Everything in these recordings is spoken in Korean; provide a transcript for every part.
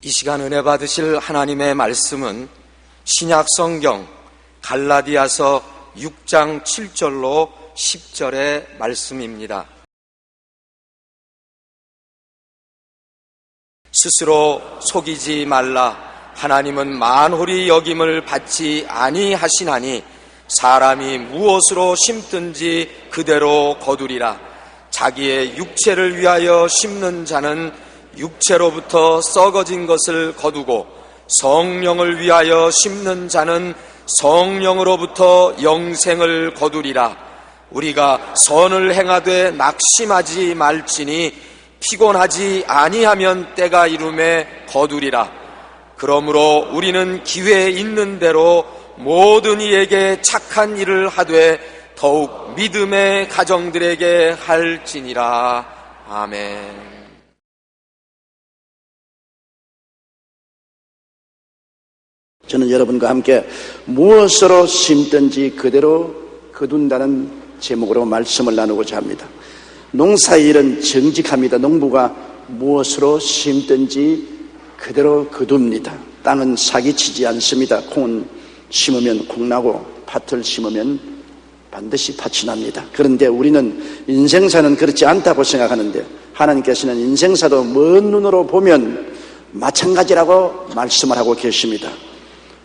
이 시간 은혜 받으실 하나님의 말씀은 신약 성경 갈라디아서 6장 7절로 10절의 말씀입니다. 스스로 속이지 말라. 하나님은 만홀히 여김을 받지 아니하시나니 사람이 무엇으로 심든지 그대로 거두리라. 자기의 육체를 위하여 심는 자는 육체로부터 썩어진 것을 거두고 성령을 위하여 심는 자는 성령으로부터 영생을 거두리라. 우리가 선을 행하되 낙심하지 말지니 피곤하지 아니하면 때가 이름에 거두리라. 그러므로 우리는 기회 있는 대로 모든 이에게 착한 일을 하되 더욱 믿음의 가정들에게 할지니라. 아멘. 저는 여러분과 함께 무엇으로 심든지 그대로 거둔다는 제목으로 말씀을 나누고자 합니다. 농사일은 정직합니다. 농부가 무엇으로 심든지 그대로 거둡니다. 땅은 사기치지 않습니다. 콩은 심으면 콩 나고 팥을 심으면 반드시 팥이 납니다. 그런데 우리는 인생사는 그렇지 않다고 생각하는데 하나님께서는 인생사도 먼 눈으로 보면 마찬가지라고 말씀을 하고 계십니다.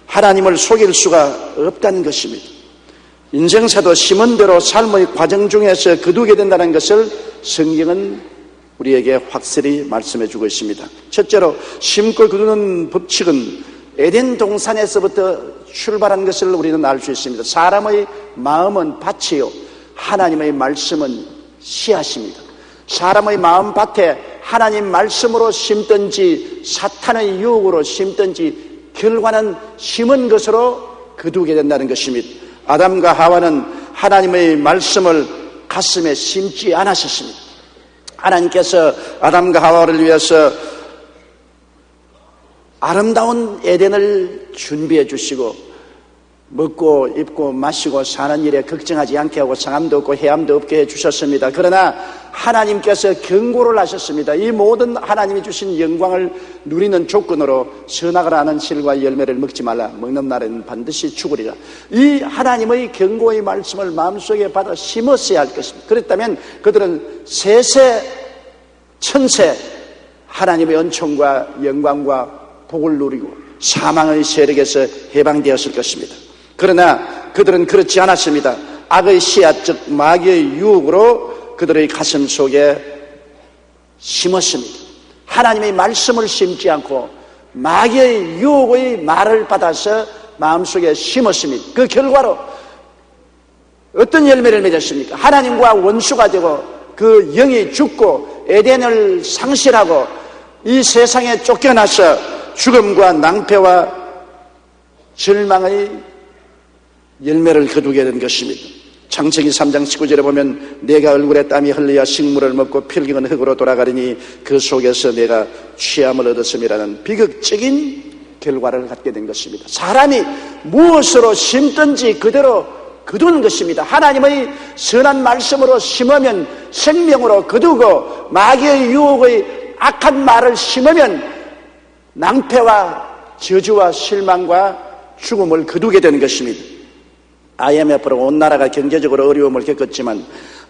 하나님을 속일 수가 없다는 것입니다. 인생사도 심은 대로 삶의 과정 중에서 거두게 된다는 것을 성경은 우리에게 확실히 말씀해 주고 있습니다. 첫째로 심고 거두는 법칙은 에덴 동산에서부터 출발한 것을 우리는 알 수 있습니다. 사람의 마음은 밭이요 하나님의 말씀은 씨앗입니다. 사람의 마음 밭에 하나님 말씀으로 심든지 사탄의 유혹으로 심든지 결과는 심은 것으로 거두게 된다는 것입니다. 아담과 하와는 하나님의 말씀을 가슴에 심지 않으셨습니다. 하나님께서 아담과 하와를 위해서 아름다운 에덴을 준비해 주시고 먹고 입고 마시고 사는 일에 걱정하지 않게 하고 상함도 없고 해함도 없게 해주셨습니다. 그러나 하나님께서 경고를 하셨습니다. 이 모든 하나님이 주신 영광을 누리는 조건으로 선악을 아는 실과 열매를 먹지 말라. 먹는 날에는 반드시 죽으리라. 이 하나님의 경고의 말씀을 마음속에 받아 심었어야 할 것입니다. 그랬다면 그들은 세세 천세 하나님의 은총과 영광과 복을 누리고 사망의 세력에서 해방되었을 것입니다. 그러나 그들은 그렇지 않았습니다. 악의 씨앗 즉 마귀의 유혹으로 그들의 가슴 속에 심었습니다. 하나님의 말씀을 심지 않고 마귀의 유혹의 말을 받아서 마음속에 심었습니다. 그 결과로 어떤 열매를 맺었습니까? 하나님과 원수가 되고 그 영이 죽고 에덴을 상실하고 이 세상에 쫓겨나서 죽음과 낭패와 절망의 열매를 거두게 된 것입니다. 창세기 3장 19절에 보면 내가 얼굴에 땀이 흘려야 식물을 먹고 필경은 흙으로 돌아가리니 그 속에서 내가 취함을 얻었음이라는 비극적인 결과를 갖게 된 것입니다. 사람이 무엇으로 심든지 그대로 거두는 것입니다. 하나님의 선한 말씀으로 심으면 생명으로 거두고 마귀의 유혹의 악한 말을 심으면 낭패와 저주와 실망과 죽음을 거두게 되는 것입니다. IMF로 온 나라가 경제적으로 어려움을 겪었지만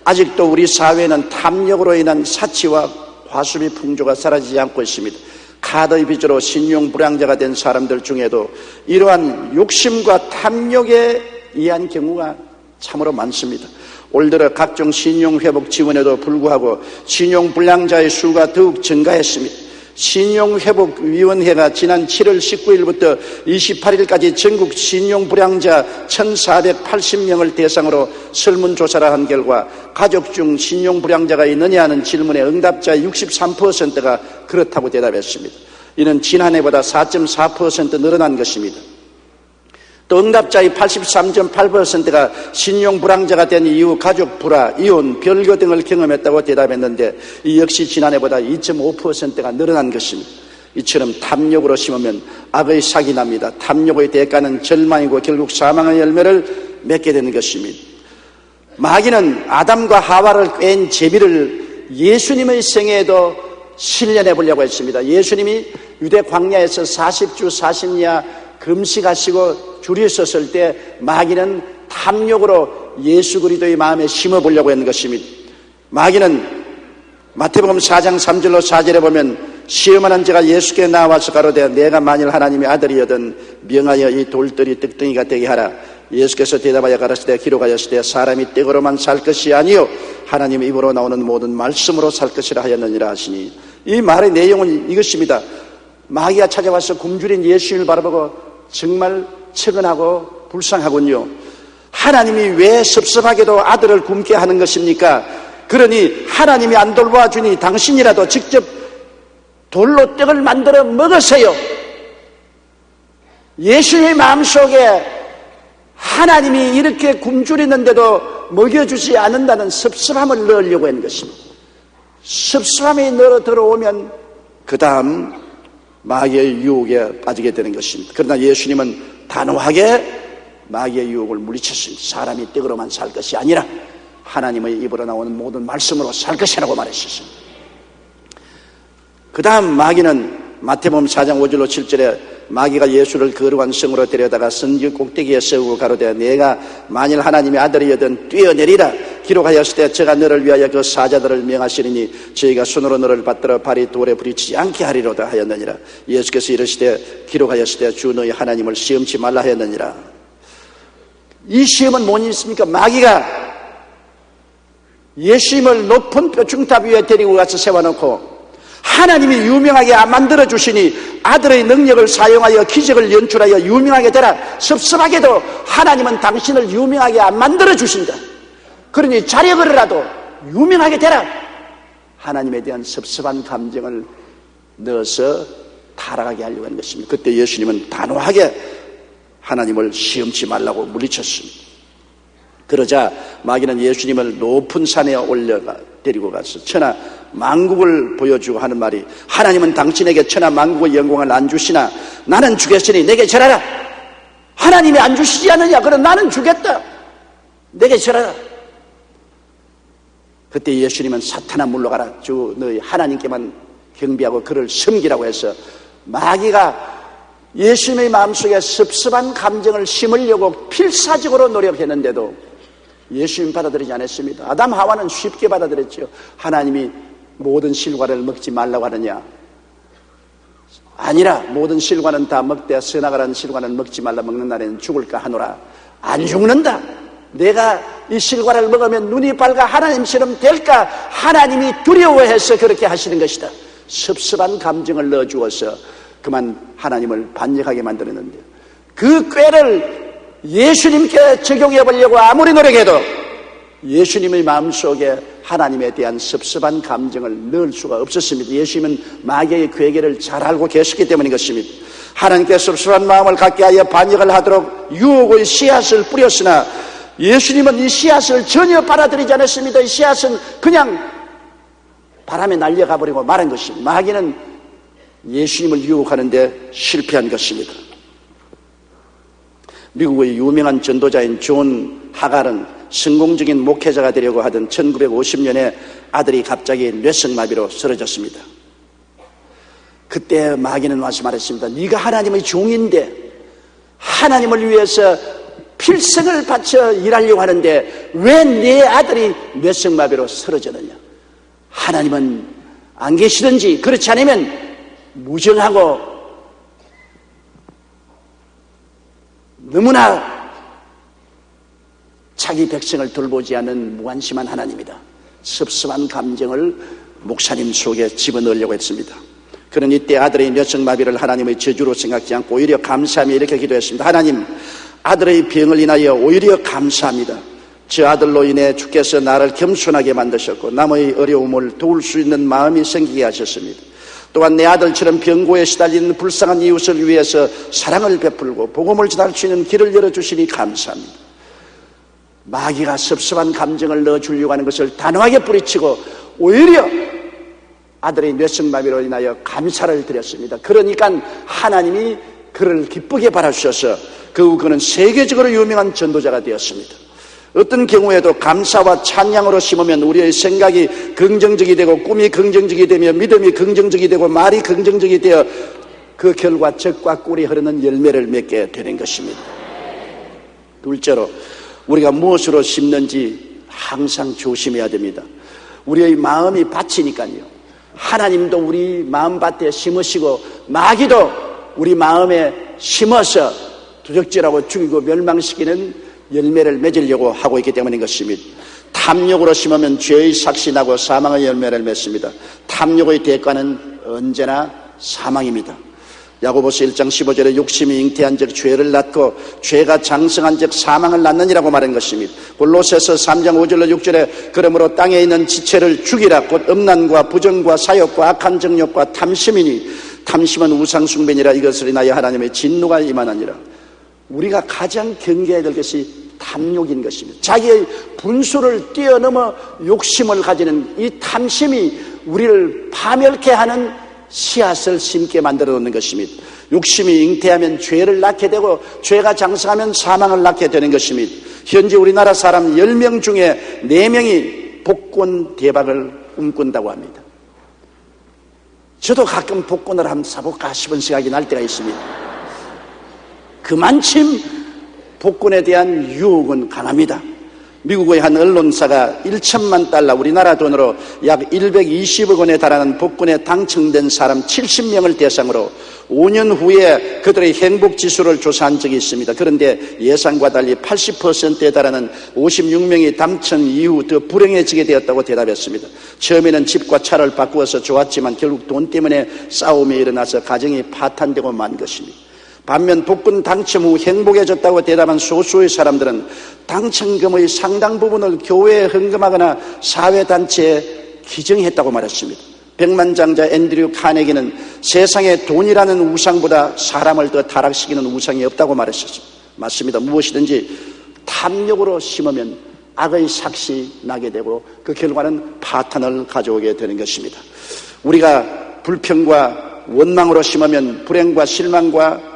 아직도 우리 사회는 탐욕으로 인한 사치와 과수비 풍조가 사라지지 않고 있습니다. 카드의 빚으로 신용 불량자가 된 사람들 중에도 이러한 욕심과 탐욕에 의한 경우가 참으로 많습니다. 올 들어 각종 신용회복 지원에도 불구하고 신용불량자의 수가 더욱 증가했습니다. 신용회복위원회가 지난 7월 19일부터 28일까지 전국 신용불량자 1,480명을 대상으로 설문조사를 한 결과 가족 중 신용불량자가 있느냐 하는 질문에 응답자의 63%가 그렇다고 대답했습니다. 이는 지난해보다 4.4% 늘어난 것입니다. 또 응답자의 83.8%가 신용불황자가 된 이후 가족 불화, 이혼, 별거 등을 경험했다고 대답했는데 이 역시 지난해보다 2.5%가 늘어난 것입니다. 이처럼 탐욕으로 심으면 악의 삭이 납니다. 탐욕의 대가는 절망이고 결국 사망의 열매를 맺게 되는 것입니다. 마귀는 아담과 하와를 꿰인 재미를 예수님의 생애에도 실현해 보려고 했습니다. 예수님이 유대 광야에서 40주 40야 금식하시고 줄이 섰을 때 마귀는 탐욕으로 예수 그리스도의 마음에 심어보려고 했는 것입니다. 마귀는 마태복음 4장 3절로 4절에 보면 시험하는 자가 예수께 나와서 가로되 내가 만일 하나님의 아들이여든 명하여 이 돌들이 떡덩이가 되게 하라. 예수께서 대답하여 가라사대 기록하였으되 사람이 떡으로만 살 것이 아니요 하나님의 입으로 나오는 모든 말씀으로 살 것이라 하였느니라 하시니, 이 말의 내용은 이것입니다. 마귀가 찾아와서 굶주린 예수님을 바라보고 정말 측은하고 불쌍하군요. 하나님이 왜 섭섭하게도 아들을 굶게 하는 것입니까? 그러니 하나님이 안 돌봐주니 당신이라도 직접 돌로 떡을 만들어 먹으세요. 예수님의 마음속에 하나님이 이렇게 굶주리는데도 먹여주지 않는다는 섭섭함을 넣으려고 하는 것입니다. 섭섭함이 들어오면 그 다음 마귀의 유혹에 빠지게 되는 것입니다. 그러나 예수님은 단호하게 마귀의 유혹을 물리쳤습니다. 사람이 떡으로만 살 것이 아니라 하나님의 입으로 나오는 모든 말씀으로 살 것이라고 말했습니다. 그 다음 마귀는 마태복음 4장 5절로 7절에 마귀가 예수를 거룩한 성으로 데려다가 성전 꼭대기에 세우고 가로되 내가 만일 하나님의 아들이여든 뛰어내리라. 기록하였을 때 제가 너를 위하여 그 사자들을 명하시리니 저희가 손으로 너를 받들어 발이 돌에 부딪히지 않게 하리로다 하였느니라. 예수께서 이르시되 기록하였을 때 주 너희 하나님을 시험치 말라 하였느니라. 이 시험은 뭐니습니까? 마귀가 예수님을 높은 뼈중탑 위에 데리고 가서 세워놓고 하나님이 유명하게 만들어 주시니 아들의 능력을 사용하여 기적을 연출하여 유명하게 되라. 섭섭하게도 하나님은 당신을 유명하게 안 만들어 주신다. 그러니 자력으로라도 유명하게 되라. 하나님에 대한 섭섭한 감정을 넣어서 타락하게 하려고 하는 것입니다. 그때 예수님은 단호하게 하나님을 시험치 말라고 물리쳤습니다. 그러자 마귀는 예수님을 높은 산에 올려가 데리고 가서 천하 만국을 보여주고 하는 말이, 하나님은 당신에게 천하 만국의 영광을 안 주시나 나는 주겠으니 내게 절하라. 하나님이 안 주시지 않느냐? 그럼 나는 주겠다. 내게 절하라. 그때 예수님은 사탄아 물러가라. 주 너희 하나님께만 경배하고 그를 섬기라고 해서 마귀가 예수님의 마음속에 섭섭한 감정을 심으려고 필사적으로 노력했는데도 예수님 받아들이지 않았습니다. 아담 하와는 쉽게 받아들였죠. 하나님이 모든 실과를 먹지 말라고 하느냐? 아니라 모든 실과는 다 먹되 선악과라는 실과는 먹지 말라. 먹는 날에는 죽을까 하노라. 안 죽는다. 내가 이 실과를 먹으면 눈이 밝아 하나님처럼 될까? 하나님이 두려워해서 그렇게 하시는 것이다. 섭섭한 감정을 넣어주어서 그만 하나님을 반역하게 만들었는데, 그 꾀를 예수님께 적용해 보려고 아무리 노력해도 예수님의 마음속에 하나님에 대한 섭섭한 감정을 넣을 수가 없었습니다. 예수님은 마귀의 괴계를 잘 알고 계셨기 때문인 것입니다. 하나님께 섭섭한 마음을 갖게 하여 반역을 하도록 유혹의 씨앗을 뿌렸으나 예수님은 이 씨앗을 전혀 받아들이지 않았습니다. 이 씨앗은 그냥 바람에 날려가 버리고 말한 것입니다. 마귀는 예수님을 유혹하는데 실패한 것입니다. 미국의 유명한 전도자인 존 하갈은 성공적인 목회자가 되려고 하던 1950년에 아들이 갑자기 뇌성마비로 쓰러졌습니다. 그때 마귀는 와서 말했습니다. 네가 하나님의 종인데 하나님을 위해서 필생을 바쳐 일하려고 하는데 왜 네 아들이 뇌성마비로 쓰러졌느냐? 하나님은 안 계시든지 그렇지 않으면 무정하고 너무나 자기 백성을 돌보지 않는 무관심한 하나님이다. 섭섭한 감정을 목사님 속에 집어넣으려고 했습니다. 그는 이때 아들의 뇌성마비를 하나님의 저주로 생각지 않고 오히려 감사하며 이렇게 기도했습니다. 하나님, 아들의 병을 인하여 오히려 감사합니다. 저 아들로 인해 주께서 나를 겸손하게 만드셨고 남의 어려움을 도울 수 있는 마음이 생기게 하셨습니다. 또한 내 아들처럼 병고에 시달리는 불쌍한 이웃을 위해서 사랑을 베풀고 복음을 전할 수 있는 길을 열어주시니 감사합니다. 마귀가 섭섭한 감정을 넣어주려고 하는 것을 단호하게 뿌리치고 오히려 아들의 뇌성마비로 인하여 감사를 드렸습니다. 그러니까 하나님이 그를 기쁘게 바라주셔서 그 후 그는 세계적으로 유명한 전도자가 되었습니다. 어떤 경우에도 감사와 찬양으로 심으면 우리의 생각이 긍정적이 되고 꿈이 긍정적이 되며 믿음이 긍정적이 되고 말이 긍정적이 되어 그 결과 젖과 꿀이 흐르는 열매를 맺게 되는 것입니다. 둘째로 우리가 무엇으로 심는지 항상 조심해야 됩니다. 우리의 마음이 밭이니까요. 하나님도 우리 마음밭에 심으시고 마귀도 우리 마음에 심어서 도적질하고 죽이고 멸망시키는 열매를 맺으려고 하고 있기 때문인 것입니다. 탐욕으로 심으면 죄의 삭시 나고 사망의 열매를 맺습니다. 탐욕의 대가는 언제나 사망입니다. 야고보서 1장 15절에 욕심이 잉태한 즉 죄를 낳고 죄가 장성한 즉 사망을 낳느니라고 말한 것입니다. 골로새서 3장 5절로 6절에 그러므로 땅에 있는 지체를 죽이라 곧 음란과 부정과 사욕과 악한 정욕과 탐심이니 탐심은 우상숭배니라 이것을 인하여 하나님의 진노가 임하느니라. 우리가 가장 경계해야 될 것이 탐욕인 것입니다. 자기의 분수를 뛰어넘어 욕심을 가지는 이 탐심이 우리를 파멸케 하는 씨앗을 심게 만들어 놓는 것입니다. 욕심이 잉태하면 죄를 낳게 되고 죄가 장성하면 사망을 낳게 되는 것입니다. 현재 우리나라 사람 10명 중에 4명이 복권 대박을 꿈꾼다고 합니다. 저도 가끔 복권을 한번 사볼까 싶은 생각이 날 때가 있습니다. 그만큼 복권에 대한 유혹은 강합니다. 미국의 한 언론사가 1천만 달러 우리나라 돈으로 약 120억 원에 달하는 복권에 당첨된 사람 70명을 대상으로 5년 후에 그들의 행복지수를 조사한 적이 있습니다. 그런데 예상과 달리 80%에 달하는 56명이 당첨 이후 더 불행해지게 되었다고 대답했습니다. 처음에는 집과 차를 바꾸어서 좋았지만 결국 돈 때문에 싸움이 일어나서 가정이 파탄되고 만 것입니다. 반면 복권 당첨 후 행복해졌다고 대답한 소수의 사람들은 당첨금의 상당 부분을 교회에 헌금하거나 사회단체에 기증했다고 말했습니다. 백만장자 앤드류 카네기는 세상에 돈이라는 우상보다 사람을 더 타락시키는 우상이 없다고 말했었습니다. 맞습니다. 무엇이든지 탐욕으로 심으면 악의 삭시 나게 되고 그 결과는 파탄을 가져오게 되는 것입니다. 우리가 불평과 원망으로 심으면 불행과 실망과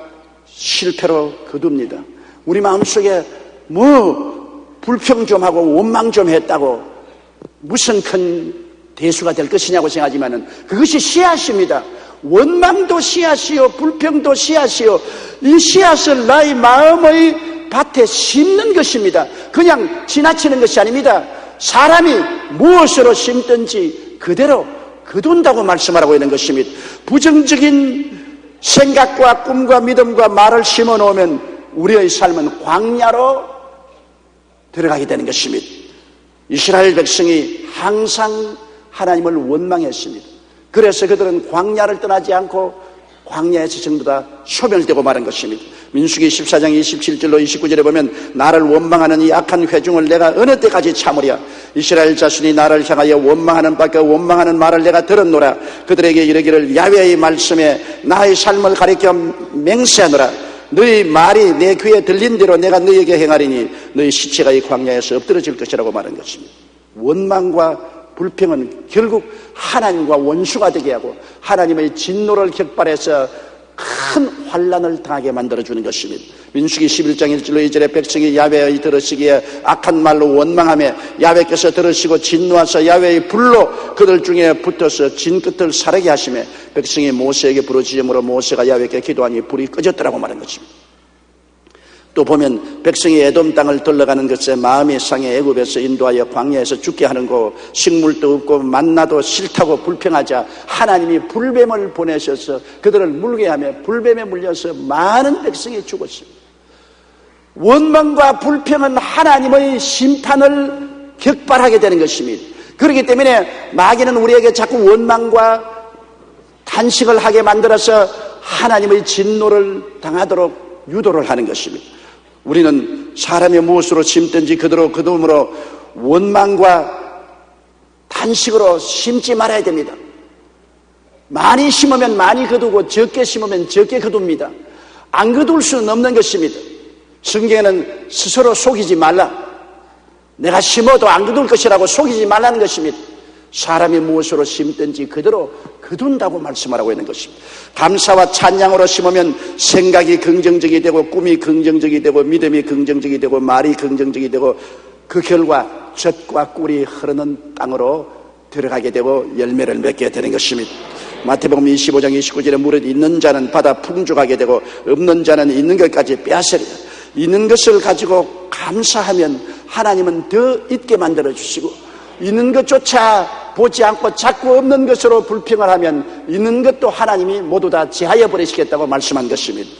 실패로 거둡니다. 우리 마음속에 불평 좀 하고 원망 좀 했다고 무슨 큰 대수가 될 것이냐고 생각하지만 그것이 씨앗입니다. 원망도 씨앗이요 불평도 씨앗이요 이 씨앗을 나의 마음의 밭에 심는 것입니다. 그냥 지나치는 것이 아닙니다. 사람이 무엇으로 심든지 그대로 거둔다고 말씀하라고 있는 것입니다. 부정적인 생각과 꿈과 믿음과 말을 심어 놓으면 우리의 삶은 광야로 들어가게 되는 것입니다. 이스라엘 백성이 항상 하나님을 원망했습니다. 그래서 그들은 광야를 떠나지 않고 광야에서 전부 다 소멸되고 말한 것입니다. 민수기 14장 27절로 29절에 보면 나를 원망하는 이 악한 회중을 내가 어느 때까지 참으랴. 이스라엘 자손이 나를 향하여 원망하는 밖에 원망하는 말을 내가 들었노라. 그들에게 이르기를 야훼의 말씀에 나의 삶을 가리켜 맹세하노라. 너희 말이 내 귀에 들린 대로 내가 너희에게 행하리니 너희 시체가 이 광야에서 엎드러질 것이라고 말한 것입니다. 원망과 불평은 결국 하나님과 원수가 되게 하고 하나님의 진노를 격발해서 큰 환난을 당하게 만들어주는 것입니다. 민수기 11장 1절로 2절에 백성이 야훼의 들으시기에 악한 말로 원망하며 야훼께서 들으시고 진노하사 야훼의 불로 그들 중에 붙어서 진끝을 사르게 하시며 백성이 모세에게 부르짖음으로 모세가 야훼께 기도하니 불이 꺼졌더라고 말한 것입니다. 또 보면 백성이 에돔 땅을 들러가는 것에 마음이 상해 애굽에서 인도하여 광야에서 죽게 하는 거 식물도 없고 만나도 싫다고 불평하자 하나님이 불뱀을 보내셔서 그들을 물게 하며 불뱀에 물려서 많은 백성이 죽었습니다. 원망과 불평은 하나님의 심판을 격발하게 되는 것입니다. 그렇기 때문에 마귀는 우리에게 자꾸 원망과 탄식을 하게 만들어서 하나님의 진노를 당하도록 유도를 하는 것입니다. 우리는 사람이 무엇으로 심든지 그대로 거둠으로 원망과 탄식으로 심지 말아야 됩니다. 많이 심으면 많이 거두고 적게 심으면 적게 거둡니다. 안 거둘 수는 없는 것입니다. 성경에는 스스로 속이지 말라. 내가 심어도 안 거둘 것이라고 속이지 말라는 것입니다. 사람이 무엇으로 심든지 그대로 거둔다고 말씀하라고 있는 것입니다. 감사와 찬양으로 심으면 생각이 긍정적이 되고 꿈이 긍정적이 되고 믿음이 긍정적이 되고 말이 긍정적이 되고 그 결과 젖과 꿀이 흐르는 땅으로 들어가게 되고 열매를 맺게 되는 것입니다. 마태복음 25장 29절에 무릇 있는 자는 받아 풍족하게 되고 없는 자는 있는 것까지 빼앗으리라. 있는 것을 가지고 감사하면 하나님은 더 있게 만들어 주시고, 있는 것조차 보지 않고 자꾸 없는 것으로 불평을 하면 있는 것도 하나님이 모두 다 제하여 버리시겠다고 말씀한 것입니다.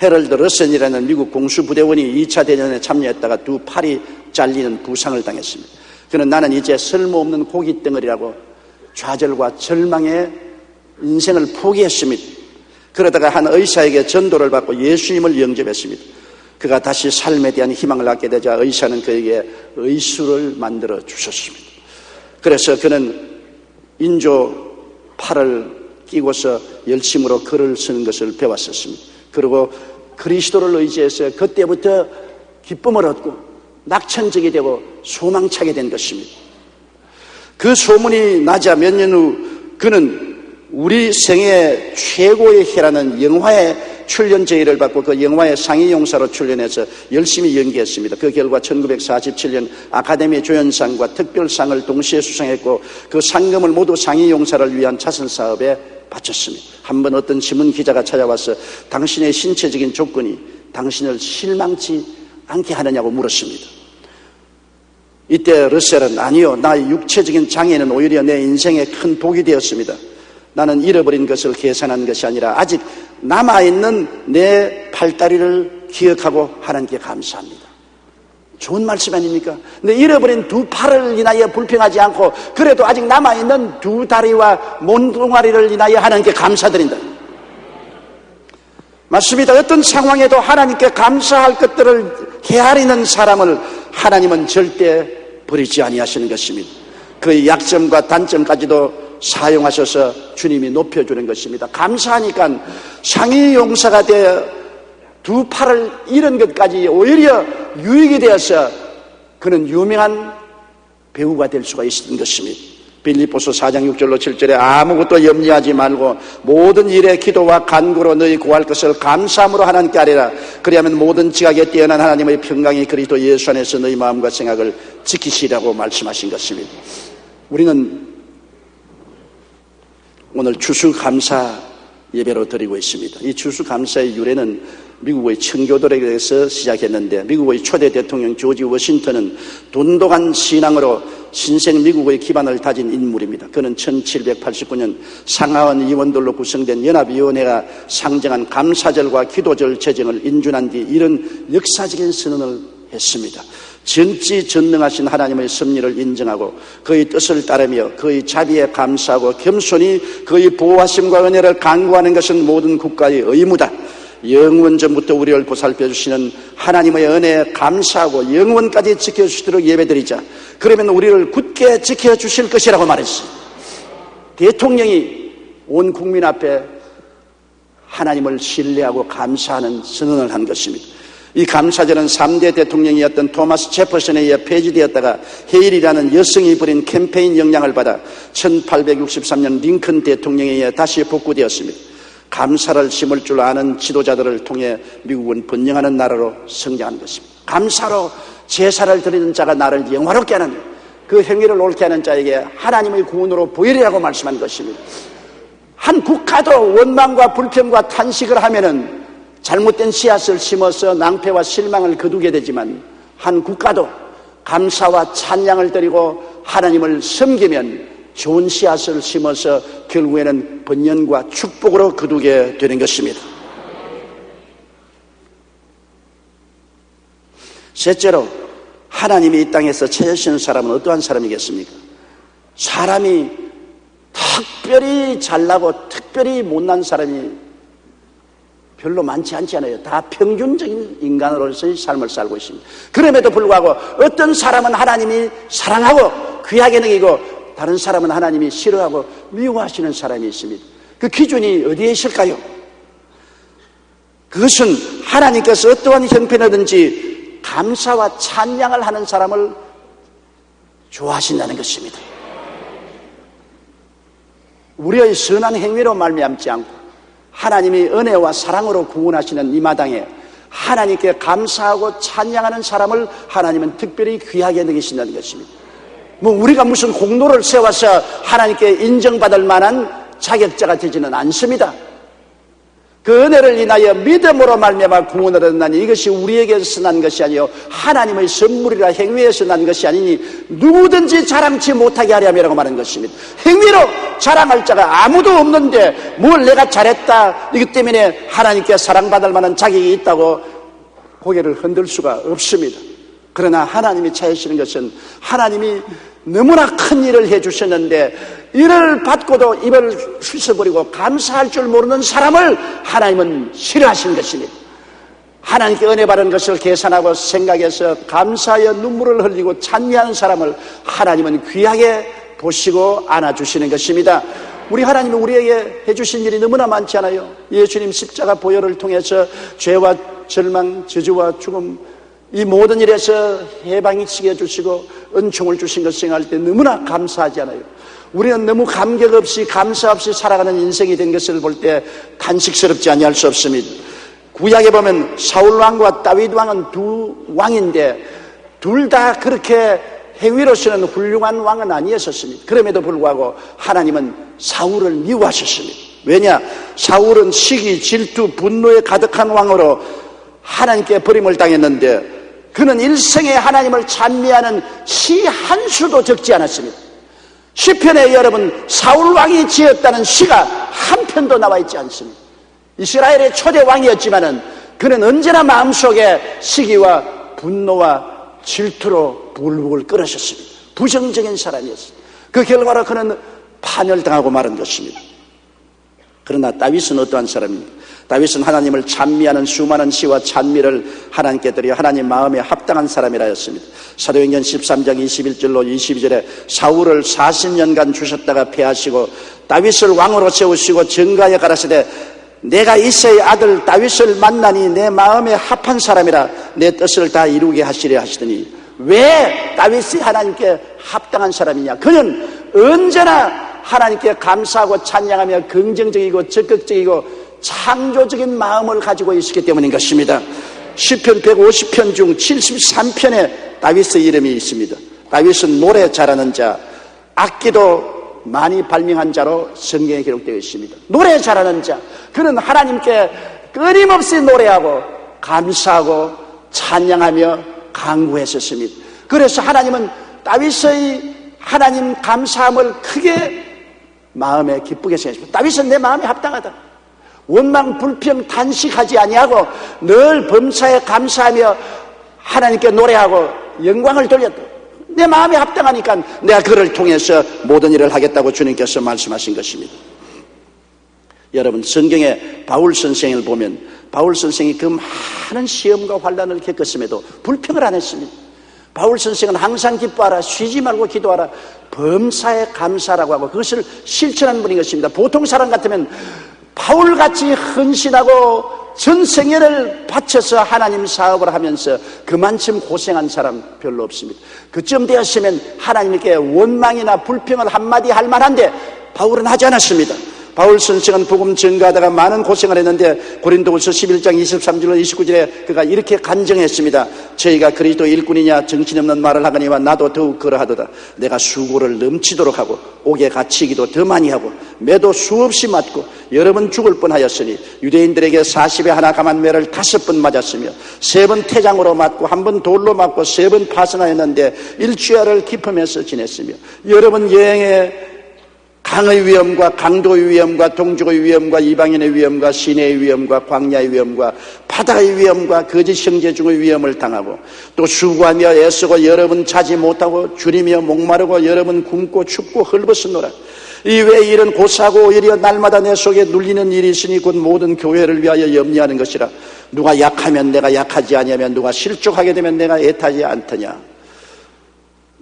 헤럴드 러센이라는 미국 공수부대원이 2차 대전에 참여했다가 두 팔이 잘리는 부상을 당했습니다. 그는 나는 이제 쓸모없는 고깃덩어리라고 좌절과 절망의 인생을 포기했습니다. 그러다가 한 의사에게 전도를 받고 예수님을 영접했습니다. 그가 다시 삶에 대한 희망을 갖게 되자 의사는 그에게 의수를 만들어 주셨습니다. 그래서 그는 인조 팔을 끼고서 열심으로 글을 쓰는 것을 배웠었습니다. 그리고 그리스도를 의지해서 그때부터 기쁨을 얻고 낙천적이 되고 소망차게 된 것입니다. 그 소문이 나자 몇 년 후 그는 우리 생애 최고의 해라는 영화에 출연 제의를 받고 그 영화의 상위 용사로 출연해서 열심히 연기했습니다. 그 결과 1947년 아카데미 조연상과 특별상을 동시에 수상했고 그 상금을 모두 상위 용사를 위한 자선 사업에 바쳤습니다. 한번 어떤 신문 기자가 찾아와서 당신의 신체적인 조건이 당신을 실망치 않게 하느냐고 물었습니다. 이때 러셀은 아니요, 나의 육체적인 장애는 오히려 내 인생에 큰 복이 되었습니다. 나는 잃어버린 것을 계산한 것이 아니라 아직 남아있는 내 팔다리를 기억하고 하나님께 감사합니다. 좋은 말씀 아닙니까? 근데 잃어버린 두 팔을 인하여 불평하지 않고 그래도 아직 남아있는 두 다리와 몸뚱아리를 인하여 하나님께 감사드린다. 맞습니다. 어떤 상황에도 하나님께 감사할 것들을 헤아리는 사람을 하나님은 절대 버리지 아니하시는 것입니다. 그의 약점과 단점까지도 사용하셔서 주님이 높여주는 것입니다. 감사하니까 상위 용사가 되어 두 팔을 잃은 것까지 오히려 유익이 되어서 그는 유명한 배우가 될 수가 있는 것입니다. 빌립보서 4장 6절로 7절에 아무것도 염려하지 말고 모든 일에 기도와 간구로 너희 구할 것을 감사함으로 하나님께 아뢰라. 그리하면 모든 지각에 뛰어난 하나님의 평강이 그리스도 예수 안에서 너희 마음과 생각을 지키시라고 말씀하신 것입니다. 우리는 오늘 추수감사 예배로 드리고 있습니다. 이 추수감사의 유래는 미국의 청교도에게서 시작했는데 미국의 초대 대통령 조지 워싱턴은 돈독한 신앙으로 신생 미국의 기반을 다진 인물입니다. 그는 1789년 상하원 의원들로 구성된 연합위원회가 상정한 감사절과 기도절 제정을 인준한 뒤 이런 역사적인 선언을 했습니다. 전지전능하신 하나님의 섭리를 인정하고 그의 뜻을 따르며 그의 자비에 감사하고 겸손히 그의 보호하심과 은혜를 간구하는 것은 모든 국가의 의무다. 영원전부터 우리를 보살펴 주시는 하나님의 은혜에 감사하고 영원까지 지켜주시도록 예배드리자. 그러면 우리를 굳게 지켜주실 것이라고 말했어요. 대통령이 온 국민 앞에 하나님을 신뢰하고 감사하는 선언을 한 것입니다. 이 감사절은 3대 대통령이었던 토마스 제퍼슨에 의해 폐지되었다가 헤일이라는 여성이 벌인 캠페인 영향을 받아 1863년 링컨 대통령에 의해 다시 복구되었습니다. 감사를 심을 줄 아는 지도자들을 통해 미국은 번영하는 나라로 성장한 것입니다. 감사로 제사를 드리는 자가 나를 영화롭게 하는 그 행위를 옳게 하는 자에게 하나님의 구원으로 보이리라고 말씀한 것입니다. 한 국가도 원망과 불평과 탄식을 하면은 잘못된 씨앗을 심어서 낭패와 실망을 거두게 되지만 한 국가도 감사와 찬양을 드리고 하나님을 섬기면 좋은 씨앗을 심어서 결국에는 번영과 축복으로 거두게 되는 것입니다. 셋째로 하나님이 이 땅에서 찾으시는 사람은 어떠한 사람이겠습니까? 사람이 특별히 잘나고 특별히 못난 사람이 별로 많지 않잖아요. 다 평균적인 인간으로서의 삶을 살고 있습니다. 그럼에도 불구하고 어떤 사람은 하나님이 사랑하고 귀하게 여기고 다른 사람은 하나님이 싫어하고 미워하시는 사람이 있습니다. 그 기준이 어디에 있을까요? 그것은 하나님께서 어떠한 형편이든지 감사와 찬양을 하는 사람을 좋아하신다는 것입니다. 우리의 선한 행위로 말미암지 않고 하나님이 은혜와 사랑으로 구원하시는 이 마당에 하나님께 감사하고 찬양하는 사람을 하나님은 특별히 귀하게 여기신다는 것입니다. 뭐 우리가 무슨 공로를 세워서 하나님께 인정받을 만한 자격자가 되지는 않습니다. 그 은혜를 인하여 믿음으로 말미암아 구원을 얻나니 이것이 우리에게서 난 것이 아니요 하나님의 선물이라. 행위에서 난 것이 아니니 누구든지 자랑치 못하게 하려면이라고 말한 것입니다. 행위로 자랑할 자가 아무도 없는데 뭘 내가 잘했다 이것 때문에 하나님께 사랑받을 만한 자격이 있다고 고개를 흔들 수가 없습니다. 그러나 하나님이 찾으시는 것은 하나님이 너무나 큰 일을 해주셨는데 이를 받고도 입을 휘어버리고 감사할 줄 모르는 사람을 하나님은 싫어하시는 것입니다. 하나님께 은혜 받은 것을 계산하고 생각해서 감사하여 눈물을 흘리고 찬미하는 사람을 하나님은 귀하게 보시고 안아주시는 것입니다. 우리 하나님이 우리에게 해주신 일이 너무나 많지 않아요? 예수님 십자가 보혈을 통해서 죄와 절망, 저주와 죽음 이 모든 일에서 해방이 시게 해주시고 은총을 주신 것을 생각할 때 너무나 감사하지 않아요? 우리는 너무 감격 없이 감사 없이 살아가는 인생이 된 것을 볼 때 탄식스럽지 아니할 수 없습니다. 구약에 보면 사울 왕과 다윗 왕은 두 왕인데 둘 다 그렇게 행위로서는 훌륭한 왕은 아니었습니다. 그럼에도 불구하고 하나님은 사울을 미워하셨습니다. 왜냐? 사울은 시기, 질투, 분노에 가득한 왕으로 하나님께 버림을 당했는데 그는 일생에 하나님을 찬미하는 시 한 수도 적지 않았습니다. 시편에 여러분 사울 왕이 지었다는 시가 한 편도 나와 있지 않습니다. 이스라엘의 초대 왕이었지만은 그는 언제나 마음속에 시기와 분노와 질투로 부글부글 끓으셨습니다. 부정적인 사람이었습니다. 그 결과로 그는 파멸당하고 말은 것입니다. 그러나 다윗은 어떠한 사람입니까? 다윗은 하나님을 찬미하는 수많은 시와 찬미를 하나님께 드려 하나님 마음에 합당한 사람이라 했습니다. 사도행전 13장 21절로 22절에 사울을 40년간 주셨다가 패하시고 다윗을 왕으로 세우시고 정가에 가라사대 내가 이새의 아들 다윗을 만나니 내 마음에 합한 사람이라 내 뜻을 다 이루게 하시려 하시더니 왜 다윗이 하나님께 합당한 사람이냐? 그는 언제나 하나님께 감사하고 찬양하며 긍정적이고 적극적이고 창조적인 마음을 가지고 있었기 때문인 것입니다. 시편 150편 중 73편에 다윗의 이름이 있습니다. 다윗은 노래 잘하는 자, 악기도 많이 발명한 자로 성경에 기록되어 있습니다. 노래 잘하는 자, 그는 하나님께 끊임없이 노래하고 감사하고 찬양하며 간구했었습니다. 그래서 하나님은 다윗의 하나님 감사함을 크게 마음에 기쁘게 생각했습니다. 다윗은 내 마음에 합당하다. 원망 불평 탄식하지 아니하고 늘 범사에 감사하며 하나님께 노래하고 영광을 돌렸다. 내 마음에 합당하니까 내가 그를 통해서 모든 일을 하겠다고 주님께서 말씀하신 것입니다. 여러분 성경에 바울 선생을 보면 바울 선생이 그 많은 시험과 환난을 겪었음에도 불평을 안 했습니다. 바울 선생은 항상 기뻐하라, 쉬지 말고 기도하라, 범사에 감사라고 하고 그것을 실천한 분인 것입니다. 보통 사람 같으면 바울같이 헌신하고 전 생애를 바쳐서 하나님 사업을 하면서 그만큼 고생한 사람 별로 없습니다. 그쯤 되었으면 하나님께 원망이나 불평을 한마디 할 만한데 바울은 하지 않았습니다. 바울 선생은 복음 전가하다가 많은 고생을 했는데 고린도후서 11장 23절로 29절에 그가 이렇게 간증했습니다. 저희가 그리스도 일꾼이냐 정신없는 말을 하거니와 나도 더욱 그러하도다. 내가 수고를 넘치도록 하고 옥에 갇히기도 더 많이 하고 매도 수없이 맞고 여러 번 죽을 뻔하였으니 유대인들에게 40에 하나 감한 매를 5번 맞았으며 3번 태장으로 맞고 1번 돌로 맞고 3번 파선하였는데 일주일을 기품해서 지냈으며 여러 번 여행에 강의 위험과 강도의 위험과 동족의 위험과 이방인의 위험과 시내의 위험과 광야의 위험과 바다의 위험과 거짓 형제 중의 위험을 당하고 또 수고하며 애쓰고 여러 번 자지 못하고 줄이며 목마르고 여러 번 굶고 춥고 헐벗었노라. 이외의 일은 고사하고 오히려 날마다 내 속에 눌리는 일이 있으니 곧 모든 교회를 위하여 염려하는 것이라. 누가 약하면 내가 약하지 아니하며 누가 실족하게 되면 내가 애타지 않더냐.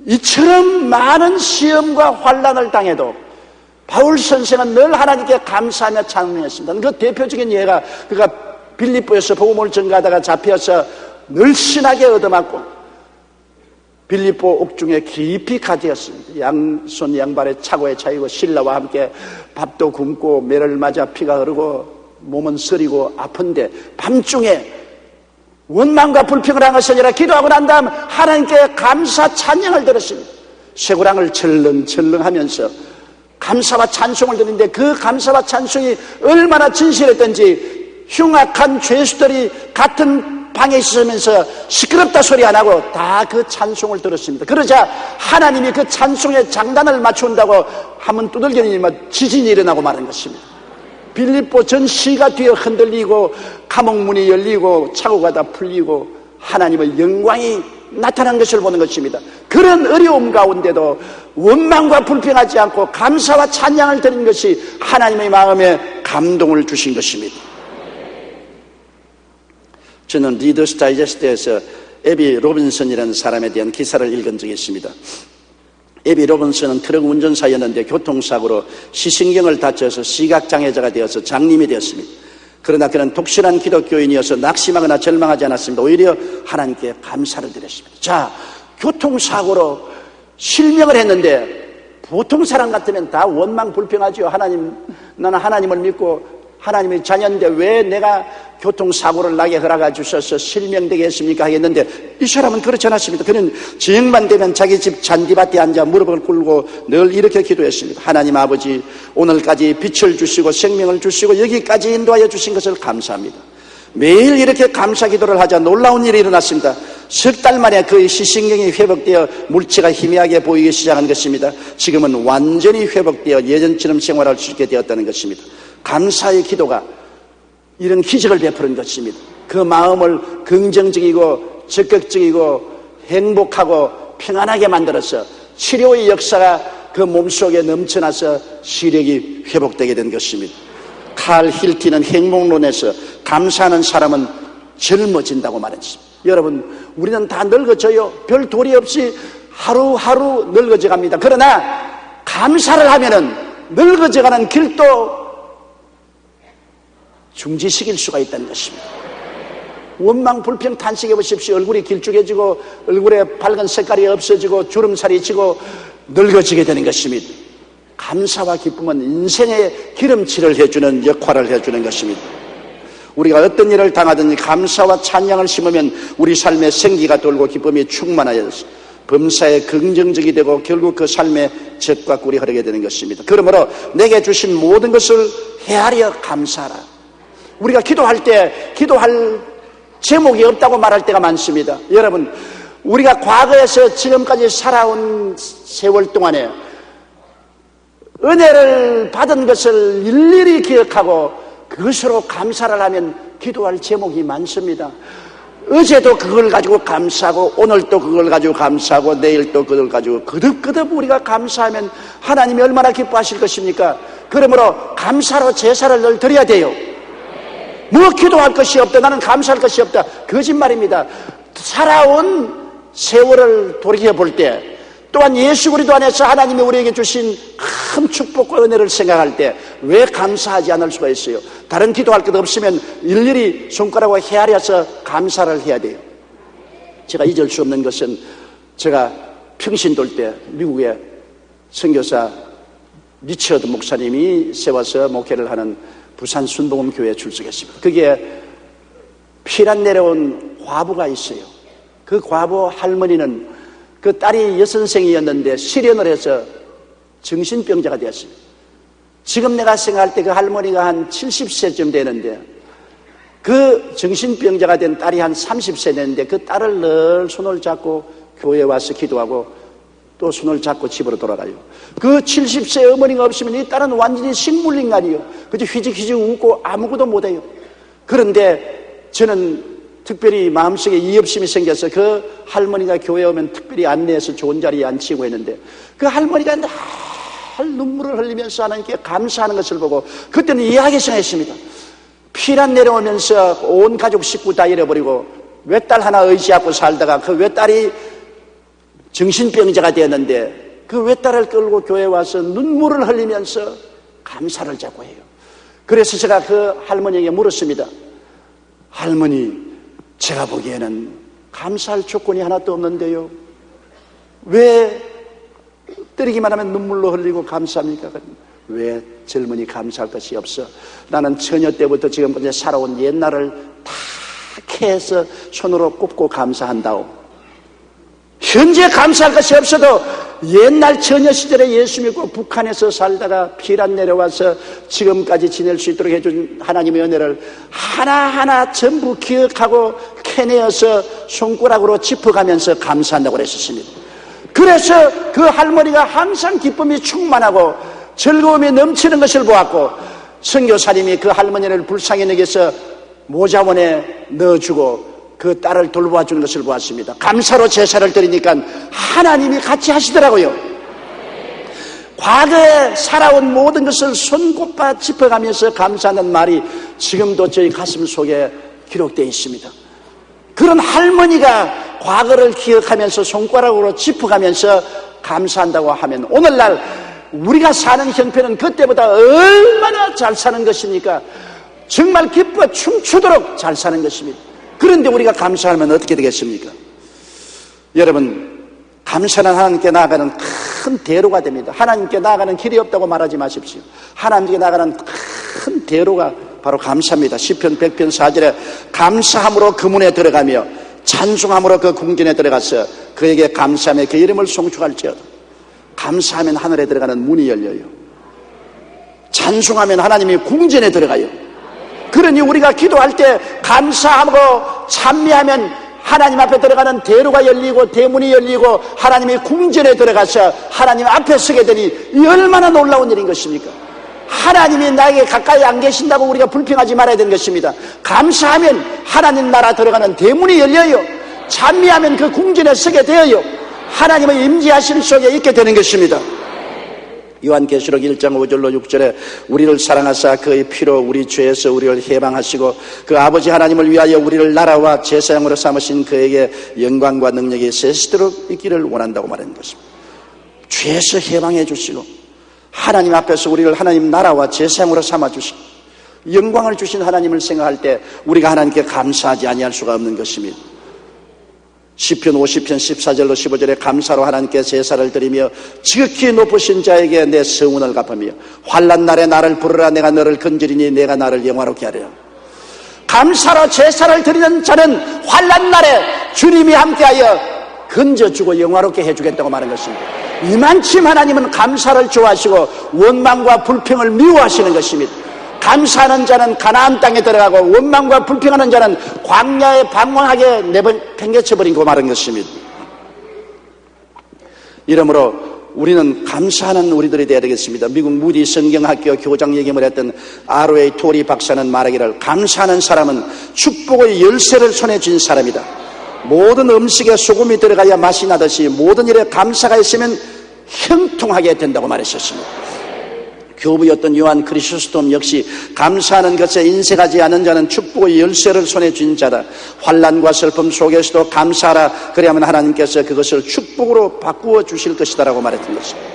이처럼 많은 시험과 환난을 당해도 바울 선생은 늘 하나님께 감사하며 찬양했습니다. 그 대표적인 예가 그가 빌립보에서 복음을 전가하다가 잡혀서 늘씬하게 얻어맞고 빌립보 옥중에 깊이 갇혔습니다. 양손 양발에 차고에 차이고 신라와 함께 밥도 굶고 매를 맞아 피가 흐르고 몸은 쓰리고 아픈데 밤중에 원망과 불평을 한 것이 아니라 기도하고 난 다음 하나님께 감사 찬양을 들었습니다. 쇠고랑을 철렁철렁 하면서 감사와 찬송을 드리는데 그 감사와 찬송이 얼마나 진실했던지 흉악한 죄수들이 같은 방에 있으면서 시끄럽다 소리 안 하고 다 그 찬송을 들었습니다. 그러자 하나님이 그 찬송의 장단을 맞춘다고 한번 두들기니 지진이 일어나고 마는 것입니다. 빌립보 전 시가 뒤에 흔들리고 감옥문이 열리고 차고가 다 풀리고 하나님의 영광이 나타난 것을 보는 것입니다. 그런 어려움 가운데도 원망과 불평하지 않고 감사와 찬양을 드리는 것이 하나님의 마음에 감동을 주신 것입니다. 저는 리더스 다이제스트에서 에비 로빈슨이라는 사람에 대한 기사를 읽은 적이 있습니다. 에비 로빈슨은 트럭 운전사였는데 교통사고로 시신경을 다쳐서 시각장애자가 되어서 장님이 되었습니다. 그러나 그는 독실한 기독교인이어서 낙심하거나 절망하지 않았습니다. 오히려 하나님께 감사를 드렸습니다. 자, 교통사고로 실명을 했는데 보통 사람 같으면 다 원망 불평하죠. 하나님, 나는 하나님을 믿고 하나님의 자녀인데 왜 내가 교통사고를 나게 허락해 주셔서 실명되게 했습니까? 하겠는데 이 사람은 그렇지 않았습니다. 그는 저녁만 되면 자기 집 잔디밭에 앉아 무릎을 꿇고 늘 이렇게 기도했습니다. 하나님 아버지, 오늘까지 빛을 주시고 생명을 주시고 여기까지 인도하여 주신 것을 감사합니다. 매일 이렇게 감사 기도를 하자 놀라운 일이 일어났습니다. 석 달 만에 그의 시신경이 회복되어 물체가 희미하게 보이기 시작한 것입니다. 지금은 완전히 회복되어 예전처럼 생활할 수 있게 되었다는 것입니다. 감사의 기도가 이런 기적을 베푸는 것입니다. 그 마음을 긍정적이고 적극적이고 행복하고 평안하게 만들어서 치료의 역사가 그 몸속에 넘쳐나서 시력이 회복되게 된 것입니다. 칼 힐티는 행복론에서 감사하는 사람은 젊어진다고 말했습니다. 여러분, 우리는 다 늙어져요. 별 도리 없이 하루하루 늙어져 갑니다. 그러나 감사를 하면은 늙어져가는 길도 중지시킬 수가 있다는 것입니다. 원망 불평 탄식해 보십시오. 얼굴이 길쭉해지고 얼굴에 밝은 색깔이 없어지고 주름살이 지고 늙어지게 되는 것입니다. 감사와 기쁨은 인생의 기름칠을 해주는 역할을 해주는 것입니다. 우리가 어떤 일을 당하든지 감사와 찬양을 심으면 우리 삶에 생기가 돌고 기쁨이 충만하여 범사에 긍정적이 되고 결국 그 삶에 젖과 꿀이 흐르게 되는 것입니다. 그러므로 내게 주신 모든 것을 헤아려 감사하라. 우리가 기도할 때 기도할 제목이 없다고 말할 때가 많습니다. 여러분, 우리가 과거에서 지금까지 살아온 세월 동안에 은혜를 받은 것을 일일이 기억하고 그것으로 감사를 하면 기도할 제목이 많습니다. 어제도 그걸 가지고 감사하고 오늘도 그걸 가지고 감사하고 내일도 그걸 가지고 거듭거듭 우리가 감사하면 하나님이 얼마나 기뻐하실 것입니까? 그러므로 감사로 제사를 늘 드려야 돼요. 뭐 기도할 것이 없다, 나는 감사할 것이 없다, 거짓말입니다. 살아온 세월을 돌이켜볼 때 또한 예수 그리스도 안에서 하나님이 우리에게 주신 큰 축복과 은혜를 생각할 때 왜 감사하지 않을 수가 있어요? 다른 기도할 것 없으면 일일이 손가락으로 헤아려서 감사를 해야 돼요. 제가 잊을 수 없는 것은 제가 평신 돌 때 미국의 선교사 리처드 목사님이 세워서 목회를 하는 부산 순복음교회에 출석했습니다. 거기에 피난 내려온 과부가 있어요. 그 과부 할머니는 그 딸이 여선생이었는데 실연을 해서 정신병자가 되었습니다. 지금 내가 생각할 때 그 할머니가 한 70세쯤 되는데 그 정신병자가 된 딸이 한 30세 됐는데 그 딸을 늘 손을 잡고 교회에 와서 기도하고 또 손을 잡고 집으로 돌아가요. 그 70세 어머니가 없으면 이 딸은 완전히 식물인간이요. 그저 휘직휘직 웃고 아무것도 못해요. 그런데 저는 특별히 마음속에 이업심이 생겨서 그 할머니가 교회에 오면 특별히 안내해서 좋은 자리에 앉히고 했는데 그 할머니가 늘 눈물을 흘리면서 하나님께 감사하는 것을 보고 그때는 이해하기 시작했습니다. 피난 내려오면서 온 가족 식구 다 잃어버리고 외딸 하나 의지하고 살다가 그 외딸이 정신병자가 되었는데 그 외딸을 끌고 교회에 와서 눈물을 흘리면서 감사를 자꾸 해요. 그래서 제가 그 할머니에게 물었습니다. 할머니, 제가 보기에는 감사할 조건이 하나도 없는데요, 왜 때리기만 하면 눈물로 흘리고 감사합니까? 왜 젊은이 감사할 것이 없어? 나는 처녀 때부터 지금까지 살아온 옛날을 다 이렇게 해서 손으로 꼽고 감사한다오. 현재 감사할 것이 없어도 옛날 처녀 시절에 예수 믿고 북한에서 살다가 피란 내려와서 지금까지 지낼 수 있도록 해준 하나님의 은혜를 하나하나 전부 기억하고 캐내어서 손가락으로 짚어가면서 감사한다고 그랬었습니다. 그래서 그 할머니가 항상 기쁨이 충만하고 즐거움이 넘치는 것을 보았고, 선교사님이 그 할머니를 불쌍히 여겨서 모자원에 넣어주고 그 딸을 돌보아주는 것을 보았습니다. 감사로 제사를 드리니까 하나님이 같이 하시더라고요. 과거에 살아온 모든 것을 손꼽아 짚어가면서 감사하는 말이 지금도 저희 가슴 속에 기록되어 있습니다. 그런 할머니가 과거를 기억하면서 손가락으로 짚어가면서 감사한다고 하면, 오늘날 우리가 사는 형편은 그때보다 얼마나 잘 사는 것입니까? 정말 기뻐 춤추도록 잘 사는 것입니다. 그런데 우리가 감사하면 어떻게 되겠습니까? 여러분, 감사는 하나님께 나아가는 큰 대로가 됩니다. 하나님께 나아가는 길이 없다고 말하지 마십시오. 하나님께 나아가는 큰 대로가 바로 감사입니다. 시편 100편 4절에 감사함으로 그 문에 들어가며 찬송함으로 그 궁전에 들어가서 그에게 감사하며 그 이름을 송축할지어다. 감사하면 하늘에 들어가는 문이 열려요. 찬송하면 하나님이 궁전에 들어가요. 그러니 우리가 기도할 때 감사하고 찬미하면 하나님 앞에 들어가는 대로가 열리고 대문이 열리고 하나님의 궁전에 들어가서 하나님 앞에 서게 되니 이 얼마나 놀라운 일인 것입니까? 하나님이 나에게 가까이 안 계신다고 우리가 불평하지 말아야 되는 것입니다. 감사하면 하나님 나라 들어가는 대문이 열려요. 찬미하면 그 궁전에 서게 되어요. 하나님의 임재하심 속에 있게 되는 것입니다. 요한계시록 1장 5절로 6절에 우리를 사랑하사 그의 피로 우리 죄에서 우리를 해방하시고 그 아버지 하나님을 위하여 우리를 나라와 제사장으로 삼으신 그에게 영광과 능력이 세시도록 있기를 원한다고 말하는 것입니다. 죄에서 해방해 주시고 하나님 앞에서 우리를 하나님 나라와 제사장으로 삼아주시고 영광을 주신 하나님을 생각할 때 우리가 하나님께 감사하지 아니할 수가 없는 것입니다. 시편 50편 14절로 15절에 감사로 하나님께 제사를 드리며 지극히 높으신 자에게 내 성운을 갚으며 환난 날에 나를 부르라 내가 너를 건지리니 내가 나를 영화롭게 하리라. 감사로 제사를 드리는 자는 환난 날에 주님이 함께하여 건져주고 영화롭게 해주겠다고 말하는 것입니다. 이만큼 하나님은 감사를 좋아하시고 원망과 불평을 미워하시는 것입니다. 감사하는 자는 가나안 땅에 들어가고 원망과 불평하는 자는 광야에 방황하게 내팽개쳐버리고 말한 것입니다. 이러므로 우리는 감사하는 우리들이 되어야 되겠습니다. 미국 무디 성경학교 교장 얘기를 했던 R.A. 토리 박사는 말하기를 감사하는 사람은 축복의 열쇠를 손에 쥔 사람이다. 모든 음식에 소금이 들어가야 맛이 나듯이 모든 일에 감사가 있으면 형통하게 된다고 말했었습니다. 교부였던 요한 크리스토스톰 역시 감사하는 것에 인색하지 않은 자는 축복의 열쇠를 손에 쥔 자다. 환난과 슬픔 속에서도 감사하라. 그래야만 하나님께서 그것을 축복으로 바꾸어 주실 것이다 라고 말했던 것입니다.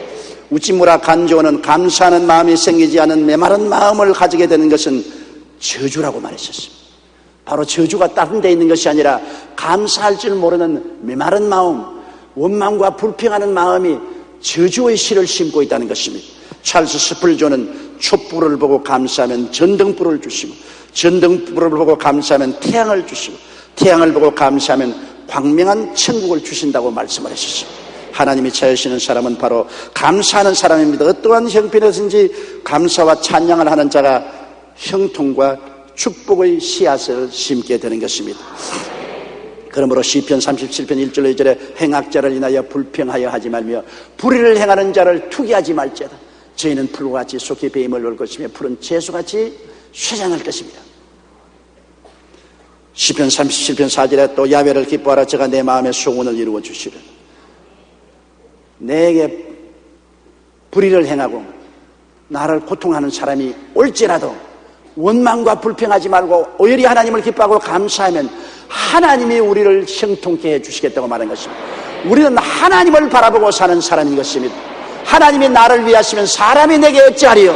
우찌무라 간조는 감사하는 마음이 생기지 않은 메마른 마음을 가지게 되는 것은 저주라고 말했었습니다. 바로 저주가 다른 데 있는 것이 아니라 감사할 줄 모르는 메마른 마음, 원망과 불평하는 마음이 저주의 씨를 심고 있다는 것입니다. 찰스 스플존은 촛불을 보고 감사하면 전등불을 주시고 전등불을 보고 감사하면 태양을 주시고 태양을 보고 감사하면 광명한 천국을 주신다고 말씀을 하셨습니다. 하나님이 찾으시는 사람은 바로 감사하는 사람입니다. 어떠한 형편에서든지 감사와 찬양을 하는 자가 형통과 축복의 씨앗을 심게 되는 것입니다. 그러므로 시편 37편 1절로 2절에 행악자를 인하여 불평하여 하지 말며 불의를 행하는 자를 투기하지 말지어다. 저희는 풀과 같이 속히 배임을 놓을 것이며 푸른 채소같이 쇠잔할 것입니다. 시편 37편 4절에 또 야훼를 기뻐하라. 저가 내 마음의 소원을 이루어 주시리라. 내게 불의를 행하고 나를 고통하는 사람이 올지라도 원망과 불평하지 말고 오히려 하나님을 기뻐하고 감사하면 하나님이 우리를 형통케 해주시겠다고 말한 것입니다. 우리는 하나님을 바라보고 사는 사람인 것입니다. 하나님이 나를 위하시면 사람이 내게 어찌하리요?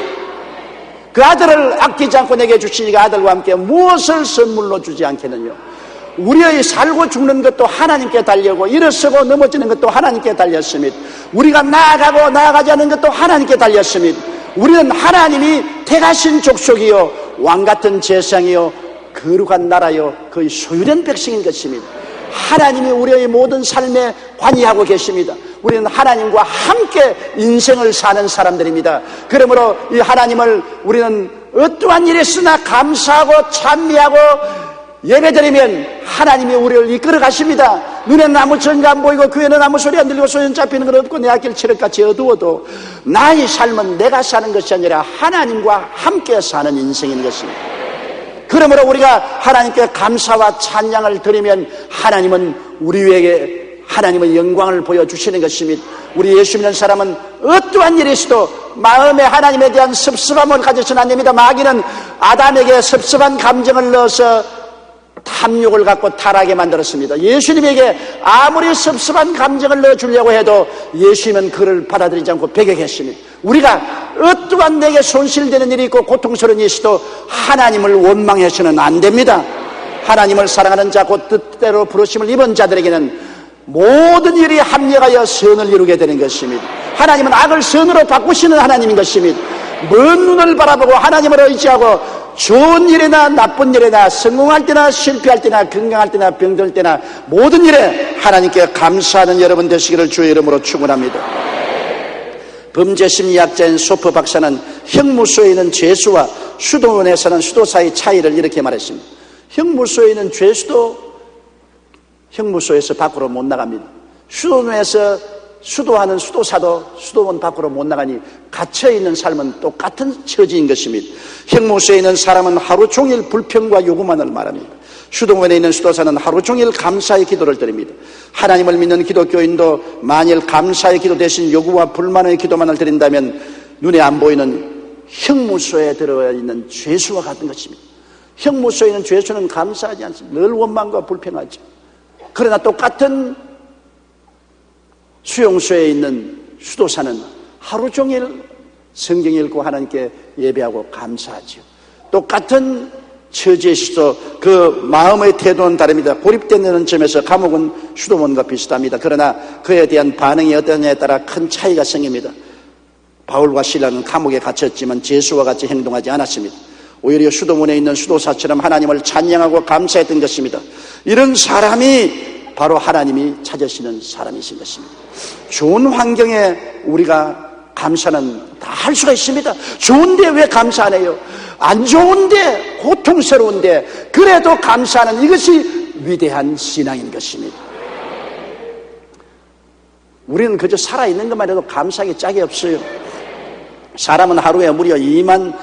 그 아들을 아끼지 않고 내게 주시니 그 아들과 함께 무엇을 선물로 주지 않겠느냐? 우리의 살고 죽는 것도 하나님께 달려고 일어서고 넘어지는 것도 하나님께 달렸습니다. 우리가 나아가고 나아가지 않는 것도 하나님께 달렸습니다. 우리는 하나님이 택하신 족속이요 왕같은 제사장이요 거룩한 나라요 거의 소유된 백성인 것입니다. 하나님이 우리의 모든 삶에 관여하고 계십니다. 우리는 하나님과 함께 인생을 사는 사람들입니다. 그러므로 이 하나님을 우리는 어떠한 일에 쓰나 감사하고 찬미하고 예배드리면 하나님이 우리를 이끌어 가십니다. 눈에는 아무 전가 안 보이고 귀에는 아무 소리 안 들리고 소연 잡히는 건 없고 내 앞길 칠흑같이 어두워도 나의 삶은 내가 사는 것이 아니라 하나님과 함께 사는 인생인 것입니다. 그러므로 우리가 하나님께 감사와 찬양을 드리면 하나님은 우리에게 하나님의 영광을 보여주시는 것입니다. 우리 예수 믿는 사람은 어떠한 일이 있어도 마음에 하나님에 대한 섭섭함을 가져서는 안 됩니다. 마귀는 아담에게 섭섭한 감정을 넣어서 탐욕을 갖고 타락하게 만들었습니다. 예수님에게 아무리 섭섭한 감정을 넣어주려고 해도 예수님은 그를 받아들이지 않고 배격했습니다. 우리가 어떠한 내게 손실되는 일이 있고 고통스러운 일이 있어도 하나님을 원망해서는 안 됩니다. 하나님을 사랑하는 자 곧 뜻대로 부르심을 입은 자들에게는 모든 일이 합력하여 선을 이루게 되는 것입니다. 하나님은 악을 선으로 바꾸시는 하나님인 것입니다. 먼 눈을 바라보고 하나님을 의지하고 좋은 일이나 나쁜 일이나 성공할 때나 실패할 때나 건강할 때나 병들 때나 모든 일에 하나님께 감사하는 여러분 되시기를 주의 이름으로 축원합니다. 범죄심리학자인 소프 박사는 형무소에 있는 죄수와 수도원에 사는 수도사의 차이를 이렇게 말했습니다. 형무소에 있는 죄수도 형무소에서 밖으로 못 나갑니다. 수도원에서 수도하는 수도사도 수도원 밖으로 못 나가니 갇혀있는 삶은 똑같은 처지인 것입니다. 형무소에 있는 사람은 하루 종일 불평과 요구만을 말합니다. 수도원에 있는 수도사는 하루 종일 감사의 기도를 드립니다. 하나님을 믿는 기독교인도 만일 감사의 기도 대신 요구와 불만의 기도만을 드린다면 눈에 안 보이는 형무소에 들어가 있는 죄수와 같은 것입니다. 형무소에 있는 죄수는 감사하지 않습니다. 늘 원망과 불평하죠. 그러나 똑같은 수용소에 있는 수도사는 하루 종일 성경 읽고 하나님께 예배하고 감사하죠. 똑같은 처지에 있어도 그 마음의 태도는 다릅니다. 고립되는 점에서 감옥은 수도원과 비슷합니다. 그러나 그에 대한 반응이 어떠냐에 따라 큰 차이가 생깁니다. 바울과 실라는 감옥에 갇혔지만 죄수와 같이 행동하지 않았습니다. 오히려 수도원에 있는 수도사처럼 하나님을 찬양하고 감사했던 것입니다. 이런 사람이 바로 하나님이 찾으시는 사람이신 것입니다. 좋은 환경에 우리가 감사는 다 할 수가 있습니다. 좋은데 왜 감사 안 해요? 안 좋은데, 고통스러운데 그래도 감사하는 이것이 위대한 신앙인 것입니다. 우리는 그저 살아있는 것만 해도 감사하기 짝이 없어요. 사람은 하루에 무려 2만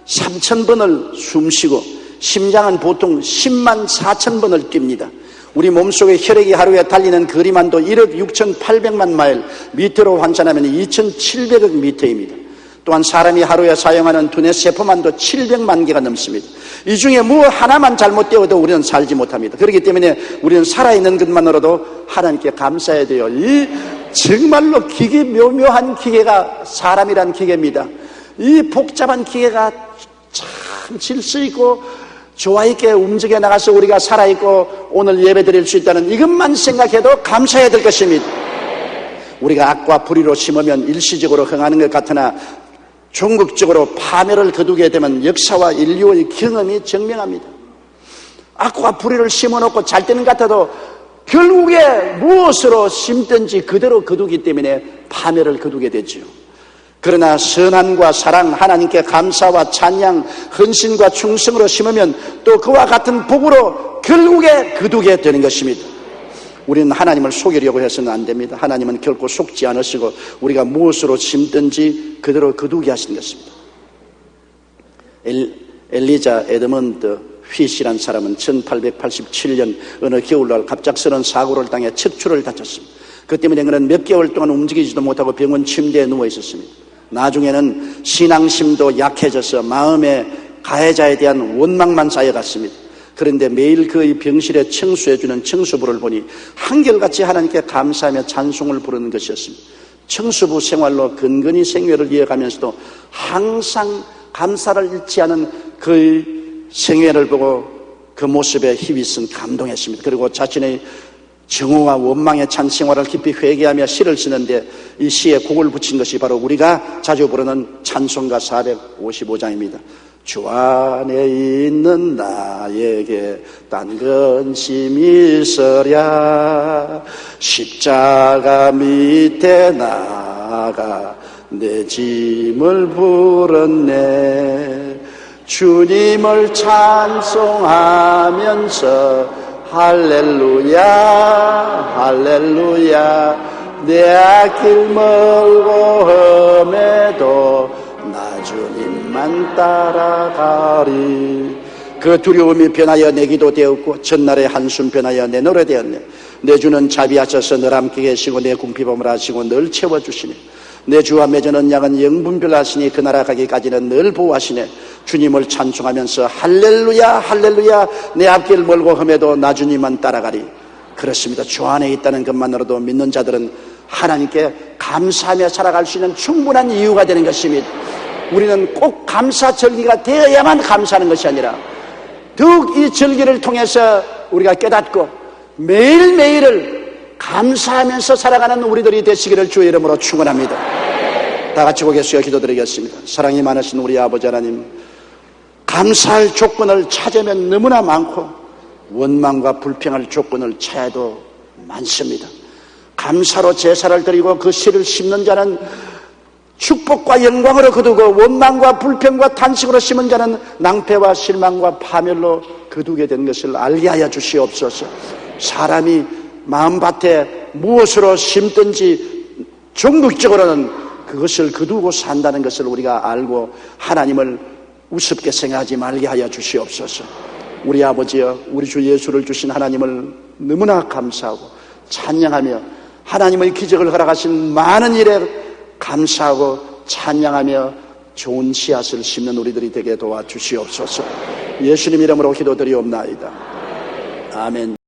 3천 번을 숨쉬고 심장은 보통 10만 4천 번을 뜁니다. 우리 몸속의 혈액이 하루에 달리는 거리만도 1억 6,800만 마일, 미터로 환산하면 2,700억 미터입니다. 또한 사람이 하루에 사용하는 두뇌 세포만도 700만 개가 넘습니다. 이 중에 뭐 하나만 잘못되어도 우리는 살지 못합니다. 그렇기 때문에 우리는 살아있는 것만으로도 하나님께 감사해야 돼요. 이 정말로 묘묘한 기계가 사람이란 기계입니다. 이 복잡한 기계가 참 질서있고 좋아있게 움직여 나가서 우리가 살아있고 오늘 예배 드릴 수 있다는 이것만 생각해도 감사해야 될 것입니다. 우리가 악과 불의로 심으면 일시적으로 흥하는 것 같으나 종국적으로 파멸을 거두게 되면 역사와 인류의 경험이 증명합니다. 악과 불의를 심어놓고 잘 되는 것 같아도 결국에 무엇으로 심든지 그대로 거두기 때문에 파멸을 거두게 되죠. 그러나 선함과 사랑, 하나님께 감사와 찬양, 헌신과 충성으로 심으면 또 그와 같은 복으로 결국에 거두게 되는 것입니다. 우리는 하나님을 속이려고 해서는 안 됩니다. 하나님은 결코 속지 않으시고 우리가 무엇으로 심든지 그대로 거두게 하시는 것입니다. 엘리자 에드먼드 휘시란 사람은 1887년 어느 겨울날 갑작스러운 사고를 당해 척추를 다쳤습니다. 그 때문에 그는 몇 개월 동안 움직이지도 못하고 병원 침대에 누워 있었습니다. 나중에는 신앙심도 약해져서 마음에 가해자에 대한 원망만 쌓여갔습니다. 그런데 매일 그의 병실에 청소해주는 청소부를 보니 한결같이 하나님께 감사하며 찬송을 부르는 것이었습니다. 청소부 생활로 근근히 생애를 이어가면서도 항상 감사를 잃지 않은 그의 생애를 보고 그 모습에 힘이 있은 감동했습니다. 그리고 자신의 정오와 원망에 찬 생활을 깊이 회개하며 시를 쓰는데 이 시에 곡을 붙인 것이 바로 우리가 자주 부르는 찬송가 455장입니다. 주 안에 있는 나에게 딴 근심이 있으랴. 십자가 밑에 나가 내 짐을 불었네. 주님을 찬송하면서 할렐루야 할렐루야. 내 길 멀고 험해도 나 주님만 따라가리. 그 두려움이 변하여 내 기도 되었고 전날의 한숨 변하여 내 노래 되었네. 내 주는 자비하셔서 늘 함께 계시고 내 궁핍함을 하시고 늘 채워주시네. 내 주와 맺은 약은 영분별하시니 그 나라 가기까지는 늘 보호하시네. 주님을 찬송하면서 할렐루야 할렐루야. 내 앞길 멀고 험해도 나 주님만 따라가리. 그렇습니다. 주 안에 있다는 것만으로도 믿는 자들은 하나님께 감사하며 살아갈 수 있는 충분한 이유가 되는 것입니다. 우리는 꼭 감사 절기가 되어야만 감사하는 것이 아니라 더욱 이 절기를 통해서 우리가 깨닫고 매일매일을 감사하면서 살아가는 우리들이 되시기를 주의 이름으로 축원합니다. 다 같이 고개 숙여 기도드리겠습니다. 사랑이 많으신 우리 아버지 하나님, 감사할 조건을 찾으면 너무나 많고 원망과 불평할 조건을 찾아도 많습니다. 감사로 제사를 드리고 그 씨를 심는 자는 축복과 영광으로 거두고 원망과 불평과 탄식으로 심은 자는 낭패와 실망과 파멸로 거두게 된 것을 알게 하여 주시옵소서. 사람이 마음밭에 무엇으로 심든지 종극적으로는 그것을 거두고 산다는 것을 우리가 알고 하나님을 우습게 생각하지 말게 하여 주시옵소서. 우리 아버지여, 우리 주 예수를 주신 하나님을 너무나 감사하고 찬양하며 하나님의 기적을 허락하신 많은 일에 감사하고 찬양하며 좋은 씨앗을 심는 우리들이 되게 도와주시옵소서. 예수님 이름으로 기도드리옵나이다. 아멘.